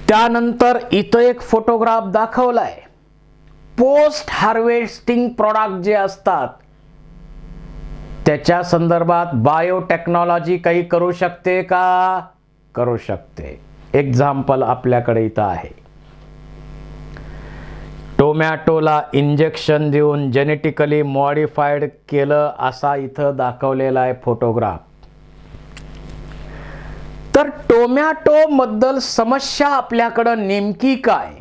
त्यानंतर इथं एक फोटोग्राफ दाखवलाय. पोस्ट हार्वेस्टिंग प्रॉडक्ट जे असतात त्याच्या संदर्भात बायोटेक्नॉलॉजी काही करू शकते का? करू शकते. एक्झाम्पल आपल्याकडे इथं आहे. टोमॅटोला इंजेक्शन देऊन जेनेटिकली मॉडिफाईड केलं असा इथं दाखवलेला आहे फोटोग्राफ. तर टोमॅटो बद्दल समस्या आपल्याकडे नेमकी काय?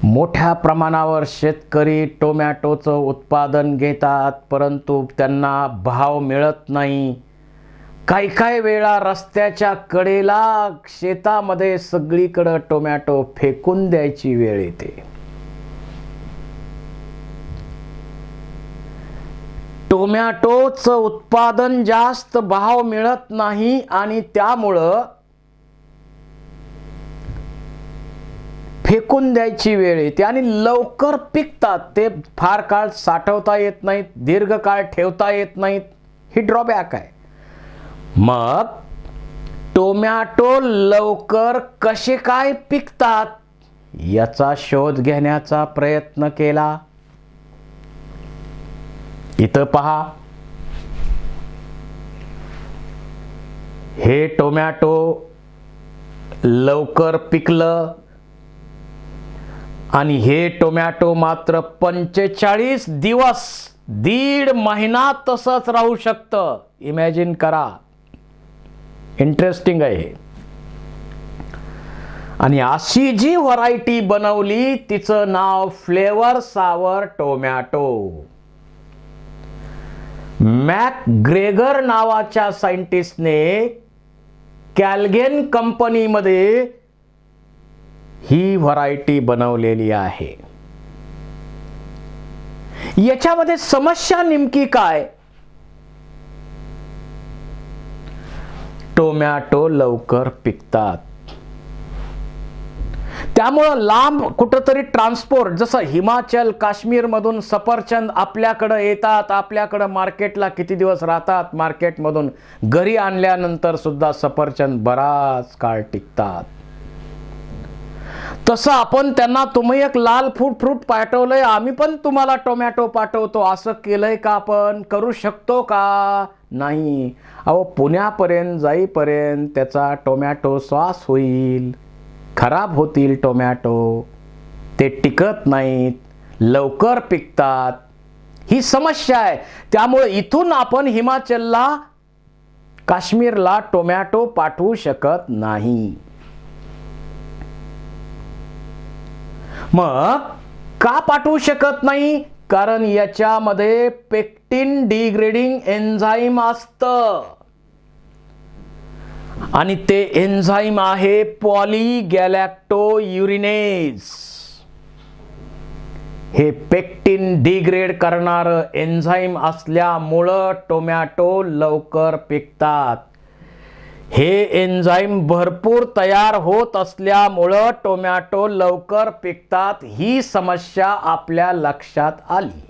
मोठ्या प्रमाणावर शेतकरी टोमॅटोचं उत्पादन घेतात, परंतु त्यांना भाव मिळत नाही. काही वेळा रस्त्याच्या कडेला शेतामध्ये सगळीकडे टोमॅटो फेकून द्यायची वेळ येते. टोमॅटोचं उत्पादन जास्त भाव मिळत नाही आणि त्यामुळं फेकून द्यायची वेळ येते आणि लवकर पिकतात. ते फार काळ साठवता येत नाहीत, दीर्घकाळ ठेवता येत नाहीत. ही ड्रॉबॅक आहे. मग टोमॅटो लवकर कसे काय पिकतात याचा शोध घेण्याचा प्रयत्न केला. इथं पहा, हे टोमॅटो लवकर पिकलं आणि हे टोमॅटो मात्र 45 दिवस, 1.5 महिना तसंच राहू शकतं. इमॅजिन करा. इंटरेस्टिंग आहे हे. आणि अशी जी व्हरायटी बनवली तिचं नाव फ्लेवर सावर टोमॅटो. मॅकग्रेगर नावाच्या सायंटिस्टने कॅल्गेन कंपनीमध्ये ही व्हरायटी बनवलेली आहे. याच्यामध्ये समस्या नेमकी काय? टोमॅटो लवकर पिकतात, त्यामुळं लांब कुठंतरी ट्रान्सपोर्ट, जसं हिमाचल काश्मीर मधून सफरचंद आपल्याकडे येतात, आपल्याकडे मार्केटला किती दिवस राहतात, मार्केटमधून घरी आणल्यानंतर सुद्धा सफरचंद बराच काळ टिकतात. तसं आपण त्यांना तुम्ही एक लाल फ्रूट पाठवलंय, आम्ही पण तुम्हाला टोमॅटो पाठवतो असं केलंय का? आपण करू शकतो का? नाही. अहो, पुण्यापर्यंत जाईपर्यंत त्याचा टोमॅटो श्वास होईल, खराब होतील टोमॅटो, ते टिकत नाहीत, लवकर पिकतात. ही समस्या आहे. त्यामुळे इथून आपण हिमाचलला, काश्मीरला टोमॅटो पाठवू शकत नाही. मग का पाठवू शकत नाही? कारण याच्यामध्ये पेक्टिन डिग्रेडिंग एन्झाईम असतं आणि ते एन्झाईम आहे पॉलीगॅलॅक्टोयुरिनेज. हे पेक्टिन डिग्रेड करणारं एन्झाईम टोमॅटो लवकर पिकतात. हे एन्झाईम भरपूर तयार होत असल्यामुळं टोमॅटो लवकर पिकतात. ही समस्या आपल्या लक्षात आली.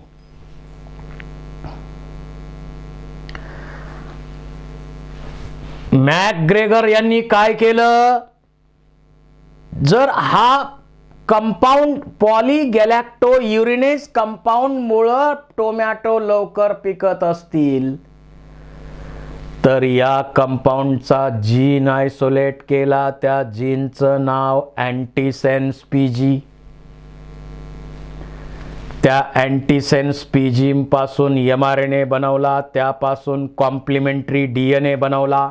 मॅकग्रेगर यांनी काय केलं? जर हा कंपाऊंड पॉलीगॅलॅक्टोयुरिनेज कंपाऊंड मुळे टोमॅटो लवकर पिकत असतील तर या कंपाऊंडचा जीन आयसोलेट केला. त्या जीनचं नाव अँटीसेन्स पीजी. त्या अँटीसेन्स पीजी पासून mRNA बनवला, त्यापासून कॉम्प्लिमेंटरी DNA बनवला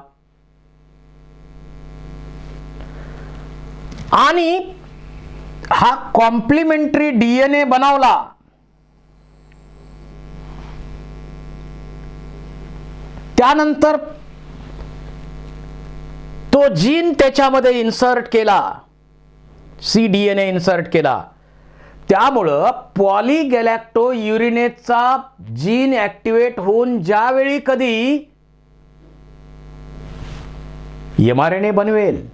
आणि हा कॉम्प्लिमेंटरी DNA बनवला. त्यानंतर तो जीन त्याच्यामध्ये इन्सर्ट केला, cDNA इन्सर्ट केला. त्यामुळं पॉलीगॅलॅक्टोयुरिनेजचा जीन ऍक्टिव्हेट होऊन ज्यावेळी कधी mRNA बनवेल,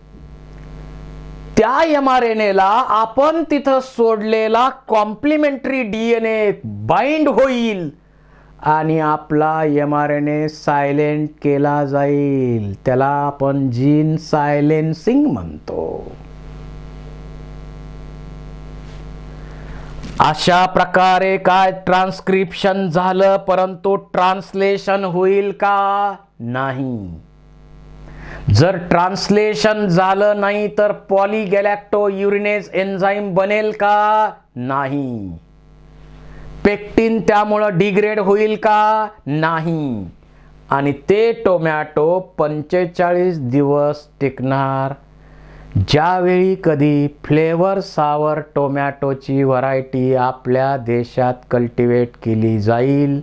त्या mRNAला आपण तिथं सोडलेला कॉम्प्लिमेंटरी DNA बाइंड होईल आणि आपला mRNA सायलेंट केला जाईल. त्याला आपण जीन सायलेन्सिंग म्हणतो. अशा प्रकारे काय ट्रान्सक्रिप्शन झालं, परंतु ट्रान्सलेशन होईल का? नाही. जर ट्रान्सलेशन झालं नाही तर पॉलीगॅलॅक्टोयुरिनेज एन्झाईम बनेल का? नाही. पेक्टिन त्यामुळं डिग्रेड होईल का? नाही. आणि ते टोमॅटो 45 दिवस टिकणार. ज्यावेळी कधी फ्लेवर सावर टोमॅटोची व्हरायटी आपल्या देशात कल्टिवेट केली जाईल,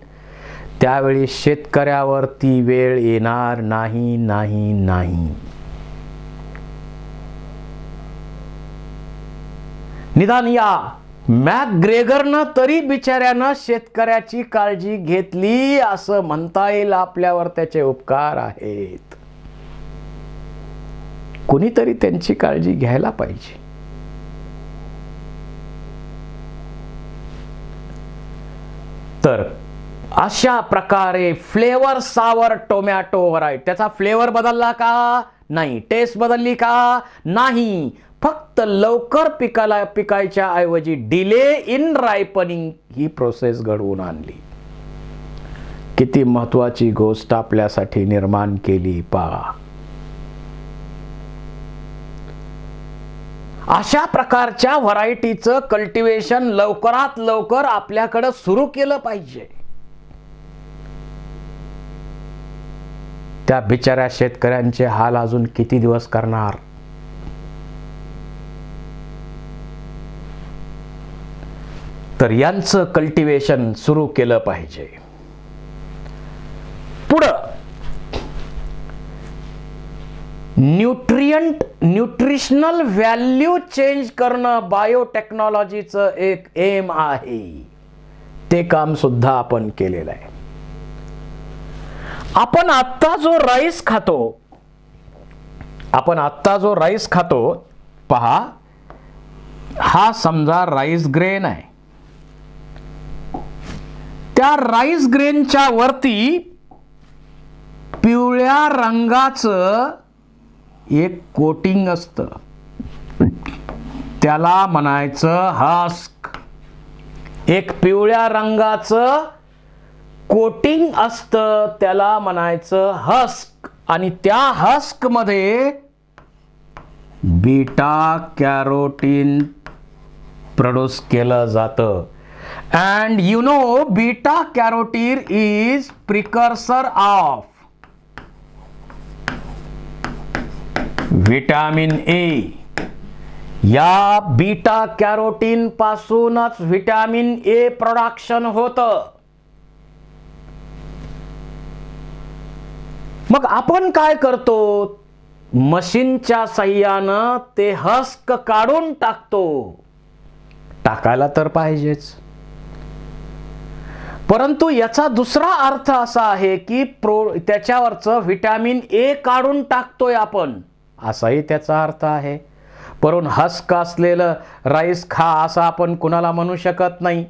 त्यावेळी शेतकऱ्यावर ती वेळ येणार नाही. नाही नाही. निदान या मॅकग्रेगरनं तरी बिचाऱ्यानं शेतकऱ्याची काळजी घेतली असं म्हणता येईल. आपल्यावर त्याचे उपकार आहेत. कुणीतरी त्यांची काळजी घ्यायला पाहिजे. तर अशा प्रकारे फ्लेवर सावर टोमॅटो व्हरायटी, त्याचा फ्लेवर बदलला का? नाही. टेस्ट बदलली का? नाही. फक्त लवकर पिकायच्या ऐवजी delay in ripening he process घडवून आणली. किती महत्वाची गोष्ट आपल्यासाठी निर्माण केली पहा. अशा प्रकारच्या व्हरायटीचं कल्टिवेशन लवकरात लवकर आपल्याकडे सुरू केलं पाहिजे. त्या बिचाऱ्या शेतकऱ्यांचे हाल अजून किती दिवस करणार? तर यांचं कल्टिवेशन सुरू केलं पाहिजे. पुढं न्यूट्रिशनल व्हॅल्यू चेंज करणं बायोटेक्नॉलॉजीचं एक एम आहे. ते काम सुद्धा आपण केलेलं आहे. आपण आत्ता जो राईस खातो पहा, हा समजा राईस ग्रेन आहे. त्या राईस ग्रेनच्या वरती पिवळ्या रंगाचं एक कोटिंग असतं. त्याला म्हणायचं हस्क. एक पिवळ्या रंगाचं कोटिंग असतं, त्याला म्हणायचं हस्क. आणि त्या हस्क मध्ये बीटा कॅरोटीन प्रोड्यूस केलं जातं. And you know, beta carotene is precursor of vitamin A. या बीटा कॅरोटीन पासूनच व्हिटॅमिन ए प्रोडक्शन होतं. मग आपण काय करतो? मशीनच्या साह्यानं ते हस्क काढून टाकतो. टाकायला तर पाहिजेच. परंतु याचा दुसरा अर्थ असा आहे की त्याच्यावरचं व्हिटॅमिन ए काढून टाकतोय आपण, असाही त्याचा अर्थ आहे. परंतु हस्क असलेलं राईस खा असं आपण कुणाला म्हणू शकत नाही.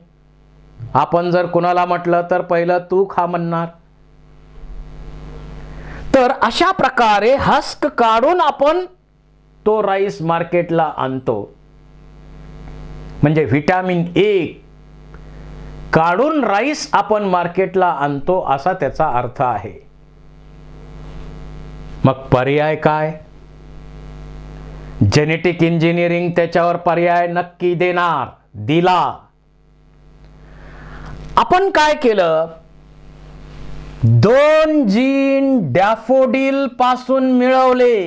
आपण जर कुणाला म्हटलं तर पहिलं तू खा म्हणणार. तर अशा प्रकारे हस्क काढून आपण तो राईस मार्केटला आणतो. म्हणजे व्हिटॅमिन ए काढून राईस आपण मार्केटला आणतो असा त्याचा अर्थ आहे. मग पर्याय काय? जेनेटिक इंजिनिअरिंग त्याच्यावर पर्याय नक्की देणार. दिला. आपण काय केलं? 2 जीन डॅफोडिल पासून मिळवले.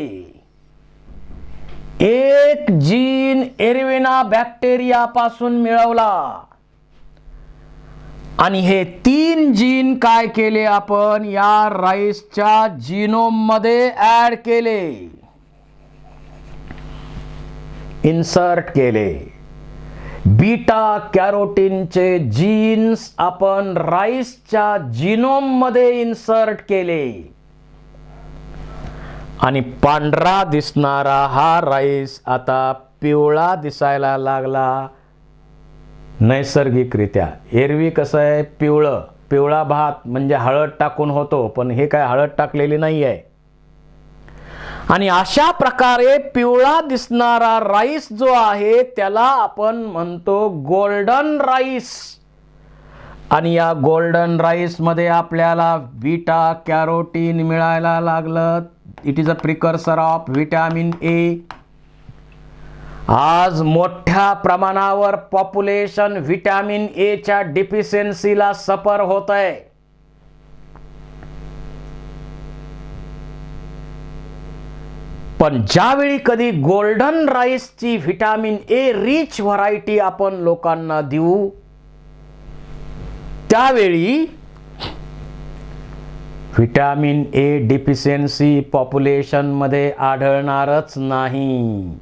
एक जीन एरविना बॅक्टेरिया पासून मिळवला. आणि हे 3 जीन काय केले आपण? या राईसच्या जीनोम मध्ये ऍड केले, इन्सर्ट केले. बीटा कॅरोटीनचे जीन्स आपण राईसच्या जीनोम मध्ये इन्सर्ट केले. आणि पांढरा दिसणारा हा राईस आता पिवळा दिसायला लागला नैसर्गिकरित्या. एरवी कसं आहे, पिवळं पिवळा भात म्हणजे हळद टाकून होतो, पण हे काय हळद टाकलेली नाही आहे. आणि अशा प्रकारे पिवळा दिसणारा राईस जो आहे त्याला आपण म्हणतो गोल्डन राईस. आणि या गोल्डन राईस मध्ये आपल्याला बीटा कॅरोटीन मिळायला लागलं. It is a precursor of vitamin A. आज मोठ्या प्रमाणावर पॉप्युलेशन व्हिटॅमिन ए च्या डिफिशियन्सीला सफर होत आहे. पण ज्यावेळी कधी गोल्डन राईसची व्हिटॅमिन ए रिच व्हरायटी आपण लोकांना देऊ, त्यावेळी व्हिटॅमिन ए डिफिशियन्सी पॉप्युलेशन मध्ये आढळणारच नाही.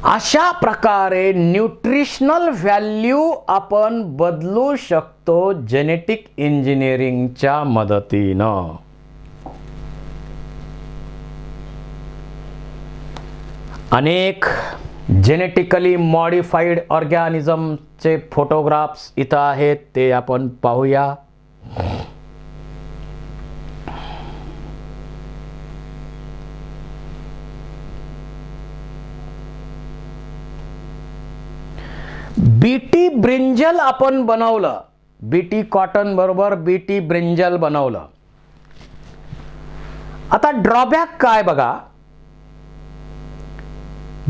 अशा प्रकारे न्यूट्रिशनल व्हॅल्यू आपण बदलू शकतो जेनेटिक इंजिनिअरिंगच्या मदतीनं. अनेक जेनेटिकली मॉडिफाईड ऑर्गॅनिझमचे फोटोग्राफ्स इथं आहेत, ते आपण पाहूया. बीटी ब्रिंजल आपण बनवलं. बीटी कॉटन बरोबर बीटी ब्रिंजल बनवलं. आता ड्रॉबॅक काय बघा,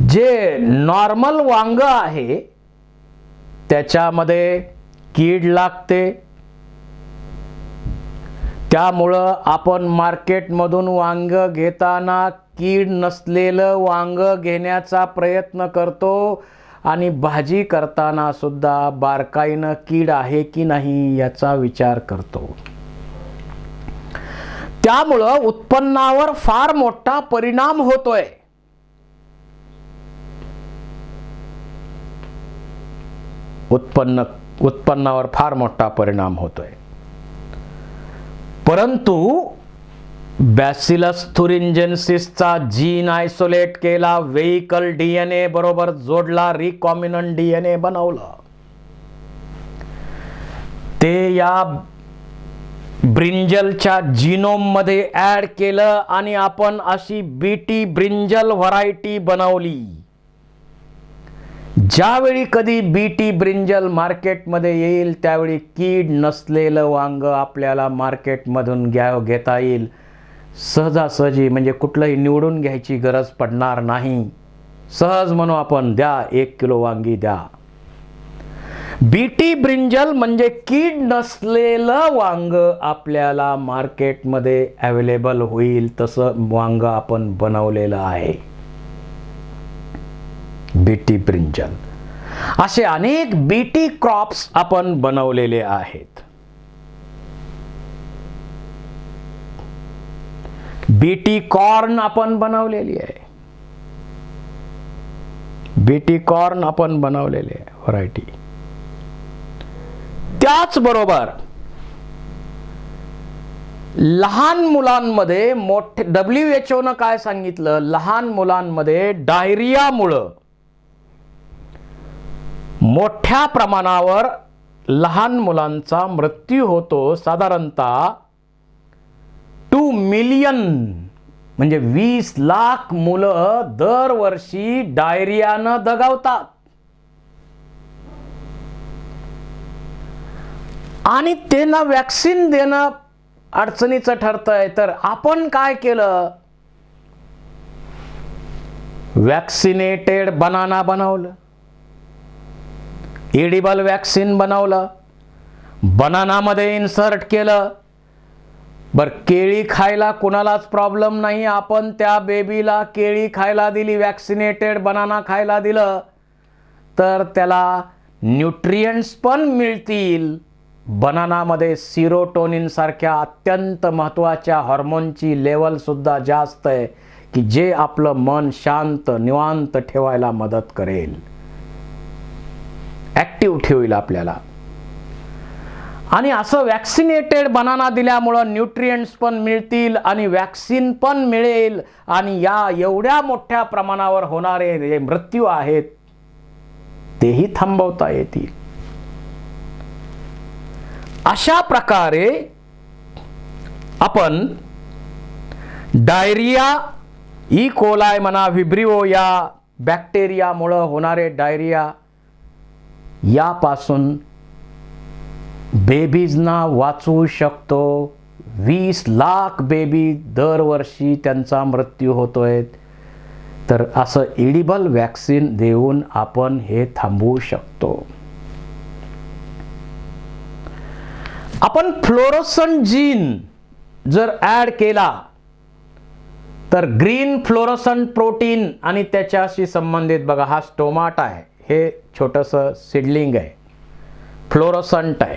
जे नॉर्मल वांग आहे त्याच्यामध्ये कीड लागते. त्यामुळं आपण मार्केटमधून वांग घेताना कीड नसलेलं वांग घेण्याचा प्रयत्न करतो. आणि भाजी करताना सुद्धा बारकाईनं कीड आहे की नाही याचा विचार करतो. त्यामुळं उत्पन्नावर फार मोठा परिणाम होतोय. उत्पन्नावर फार मोठा परिणाम होतोय. परंतु बॅसिलस थुरिंजेन्सिसचा जीन आयसोलेट केला, व्हेइकल डीएनए बरोबर जोडला, रिकॉम्बिनंट डीएनए बनवलं. ते या ब्रिंजलच्या जीनोम मध्ये ऍड केलं आणि आपण अशी बीटी ब्रिंजल व्हरायटी बनवली. ज्यावेळी कधी बीटी ब्रिंजल मार्केटमध्ये येईल त्यावेळी कीड नसलेलं वांग आपल्याला मार्केटमधून घेता येईल. सहजासहजी, म्हणजे कुठलंही निवडून घ्यायची गरज पडणार नाही. सहज म्हणू आपण, द्या 1 किलो वांगी द्या. बीटी ब्रिंजल म्हणजे कीड नसलेलं वांग आपल्याला मार्केटमध्ये अवेलेबल होईल तसं वांग आपण बनवलेलं आहे. बीटी ब्रिंजल असे अनेक बीटी क्रॉप्स आपण बनवलेले आहेत. बीटी कॉर्न आपण बनवलेली आहे. बीटी कॉर्न आपण बनवलेली आहे व्हरायटी. त्याचबरोबर लहान मुलांमध्ये मोठे WHO न काय सांगितलं, लहान मुलांमध्ये डायरियामुळं मोठ्या प्रमाणावर लहान मुलांचा मृत्यू होतो. साधारणतः 2 मिलियन म्हणजे 20 लाख मुलं दरवर्षी डायरियानं दगावतात. आणि त्यांना वॅक्सिन देणं अडचणीचं ठरतंय. तर आपण काय केलं, वॅक्सिनेटेड बनाना बनवलं, एडिबल वॅक्सिन बनवलं, बनानामध्ये इन्सर्ट केलं. बर, केळी खायला कुणालाच प्रॉब्लेम नाही, आपण त्या बेबीला केळी खायला दिली, वॅक्सिनेटेड बनाना खायला दिलं तर त्याला न्यूट्रिएंट्स पण मिळतील. बनानामध्ये सिरोटोनिन सारख्या अत्यंत महत्त्वाच्या हार्मोनची लेवल सुद्धा जास्त आहे की जे आपलं मन शांत निवांत ठेवायला मदत करेल, ॲक्टिव्ह ठेवेल आपल्याला. आणि असं वॅक्सिनेटेड बनाना दिल्यामुळं न्यूट्रिएंट्स पण मिळतील आणि वॅक्सिन पण मिळेल आणि या एवढ्या मोठ्या प्रमाणावर होणारे जे मृत्यू आहेत तेही थांबवता येतील. अशा प्रकारे आपण डायरिया, ई कोलाय म्हणा, व्हिब्रिओ या बॅक्टेरियामुळे होणारे डायरिया यापासून बेबीजना वाचवू शकतो. 20 लाख बेबी दरवर्षी त्यांचा मृत्यू होतोय. तर असं एडिबल वॅक्सिन देऊन आपण हे थांबवू शकतो. आपण फ्लोरोसंट जीन जर ॲड केला तर ग्रीन फ्लोरोसंट प्रोटीन आणि त्याच्याशी संबंधित, बघा हा स्टोमाटा आहे, हे छोटंसं सिडलिंग आहे, फ्लोरोसंट आहे.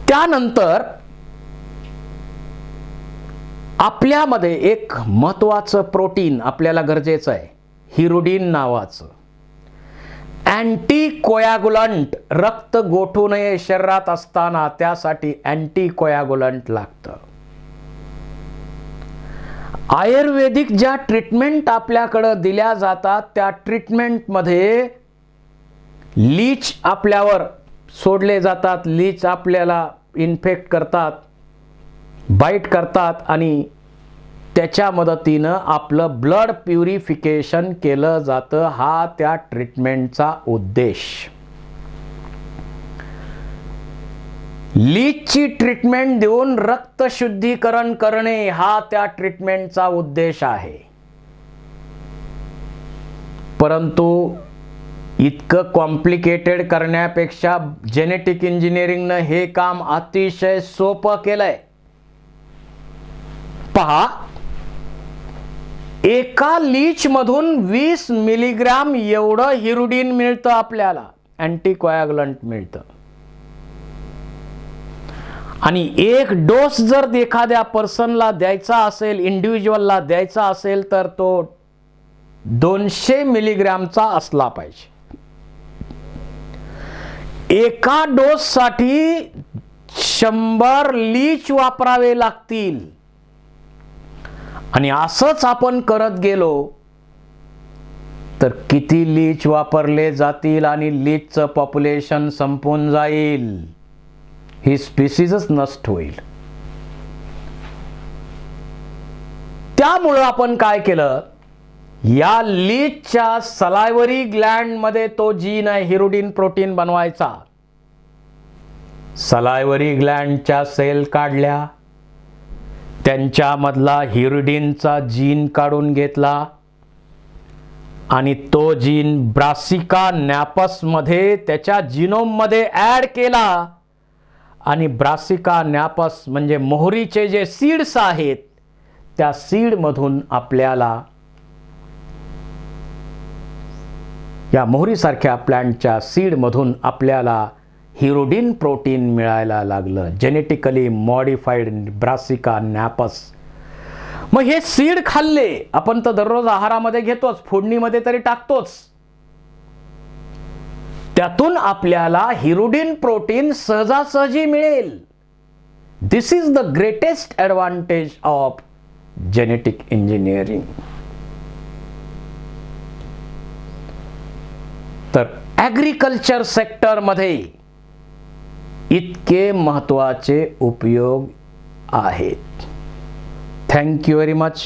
त्यानंतर आपल्यामध्ये एक महत्त्वाचं प्रोटीन आपल्याला गरजेचं आहे, हिरुडिन नावाचं. अँटीकोयागुलंट, रक्त गोठू नये शरीरात असताना त्यासाठी अँटीकोयागुलंट लागतं. आयुर्वेदिक ज्या ट्रीटमेंट आपल्याकडं दिल्या जातात त्या ट्रीटमेंटमध्ये लीच आपल्यावर सोडले जातात. लीच आपल्याला इन्फेक्ट करतात, बाईट करतात आणि त्याच्या मदतीनं आपलं ब्लड प्युरिफिकेशन केलं जातं. हा त्या ट्रीटमेंटचा उद्देश. लीचची ट्रीटमेंट देऊन रक्त शुद्धीकरण करणे हा त्या ट्रीटमेंटचा उद्देश आहे. परंतु इतकं कॉम्प्लिकेटेड करण्यापेक्षा जेनेटिक इंजिनिअरिंगनं हे काम अतिशय सोपं केलंय. पहा, एका लीच मधून 20 मिलीग्राम एवढं हिरुडिन मिळतं आपल्याला, अँटीकोयागुलंट मिळतं. आणि एक डोस जर एखाद्या पर्सनला द्यायचा असेल, इंडिव्हिज्युअलला द्यायचा असेल तर तो 200 मिलीग्रामचा असला पाहिजे. एका डोससाठी 100 लीच वापरावे लागतील. आणि असंच आपण करत गेलो तर किती लीच वापरले जातील आणि लीचचं पॉप्युलेशन संपून जाईल, ही स्पीसीजच नष्ट होईल. त्यामुळं आपण काय केलं, या लीचच्या सलायवरी ग्लँड मध्ये तो जीन आहे हिरुडिन प्रोटीन बनवायचा. सलायवरी ग्लँडच्या सेल काढल्या, त्यांच्यामधला हिरुडिनचा जीन काढून घेतला आणि तो जीन ब्रासिका नॅपस मध्ये त्याच्या जिनोम मध्ये ऍड केला. आणि ब्रासिका नॅपस म्हणजे मोहरीचे जे सीड्स आहेत त्या सीड मधून आपल्याला, या मोहरीसारख्या प्लांटच्या सीड मधून आपल्याला हिरुडिन प्रोटीन मिळायला लागलं, जेनेटिकली मॉडिफाईड ब्रासिका नॅपस. मग हे सीड खाल्ले आपण तर दररोज आहारामध्ये घेतोच, फोडणीमध्ये तरी टाकतोच. त्यातून आपल्याला हिरुडिन प्रोटीन सहजासहजी मिळेल. This is the greatest advantage of genetic engineering. तर ॲग्रिकल्चर सेक्टरमध्ये इतके महत्त्वाचे उपयोग आहेत. Thank you very much.